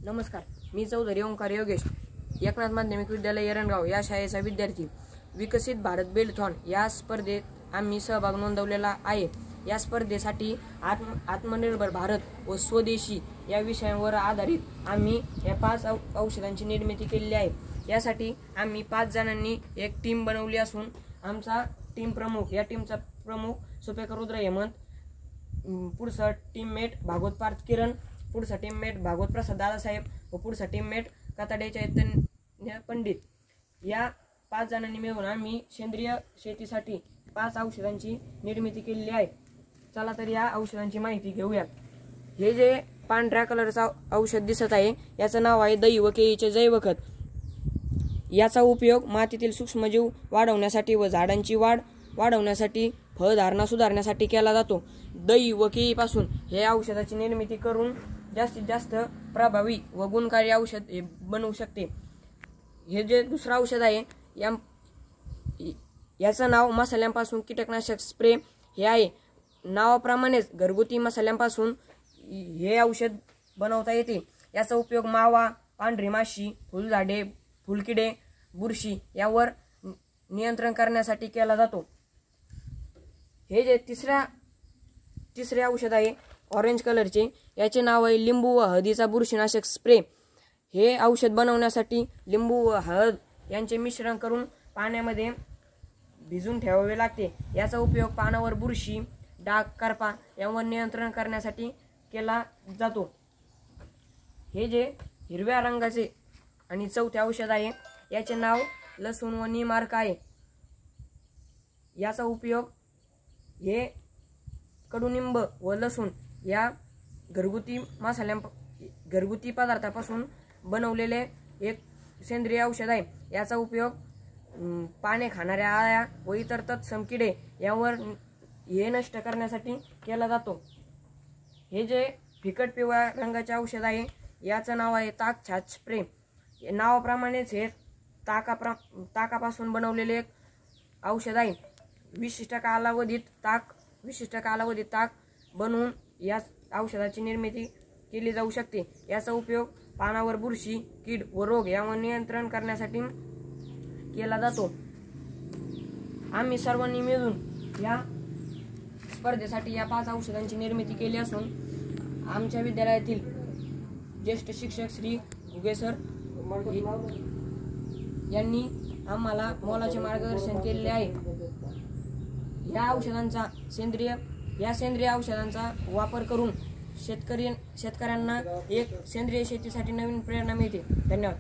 नमस्कार, मी चौधरी ओंकार योगेश, एकनाथ माध्यमिक विद्यालय एरणगाव या शाळेचा विद्यार्थी। विकसित भारत बेलथॉन या स्पर्धेत आम्ही सहभाग नोंदवलेला आहे। या स्पर्धेसाठी आत्मनिर्भर भारत व स्वदेशी या विषयांवर आधारित आम्ही या 5 औषधांची निर्मिती केलेली आहे। यासाठी आम्ही 5 जणांनी एक टीम बनवली असून आमचा टीम प्रमुख या टीमचा प्रमुख सुपेकर रुद्र हेमंत, पुढचा टीममेट भागवत पार्थ किरण, पुढचा टीममेट भागवत प्रसाद दादासाहेब व पुढचा टीममेट कातडे चैतन्य पंडित। या 5 जणांनी मिळून आम्ही सेंद्रिय शेतीसाठी 5 औषधांची निर्मिती केलेली आहे। चला तर या औषधांची माहिती घेऊया। हे जे पांढऱ्या कलरचा औषध दिसत आहे याचं नाव आहे दही व केळीचे जैव खत। याचा उपयोग मातीतील सूक्ष्मजीव वाढवण्यासाठी व झाडांची वाढ वाढवण्यासाठी, फळधारणा सुधारण्यासाठी केला जातो। दही व केळीपासून हे औषधाची निर्मिती करून जास्तीत जास्त प्रभावी व गुणकारी औषध बनवू शकते। हे जे दुसरं औषध आहे याचं नाव मसाल्यांपासून कीटकनाशक स्प्रे हे आहे। नावाप्रमाणेच घरगुती मसाल्यांपासून हे औषध बनवता येते। याचा उपयोग मावा, पांढरी माशी, फुलझाडे, फुलकिडे, बुरशी यावर नियंत्रण करण्यासाठी केला जातो। हे जे तिसरे औषध आहे ऑरेंज कलरचे, याचे नाव आहे लिंबू व हळदीचा बुरशीनाशक स्प्रे। हे औषध बनवण्यासाठी लिंबू व हळद यांचे मिश्रण करून पाण्यामध्ये भिजून ठेवावे लागते। याचा उपयोग पानावर बुरशी, डाग, करपा यावर नियंत्रण करण्यासाठी केला जातो। हे जे हिरव्या रंगाचे आणि चौथे औषध आहे याचे नाव लसूण व नीमार्क आहे। याचा उपयोग हे कडुनिंब व लसूण या घरगुती पदार्थापासून बनवलेले एक सेंद्रिय औषध आहे। याचा उपयोग पाने खाणाऱ्या आळ्या व इतर तत्सम किडे यावर हे नष्ट करण्यासाठी केला जातो। हे जे फिकट पिवळ्या रंगाचे औषध आहे याचं नाव आहे ताक छाछ स्प्रे। नावाप्रमाणेच हे ताकापासून बनवलेले एक औषध आहे। विशिष्ट कालावधीत ताक बनवून या औषधाची निर्मिती केली जाऊ शकते। याचा उपयोग पानावर बुरशी, कीड व रोग यावर नियंत्रण करण्यासाठी केला जातो। आम्ही सर्वांनी मिळून या स्पर्धेसाठी या 5 औषधांची निर्मिती केली असून आमच्या विद्यालयातील ज्येष्ठ शिक्षक श्री घुगे सर यांनी आम्हाला मोलाचे मार्गदर्शन केलेले आहे। या सेंद्रिय औषधांचा वापर करून शेतकऱ्यांना एक सेंद्रिय शेतीसाठी नवीन प्रेरणा मिळते। धन्यवाद।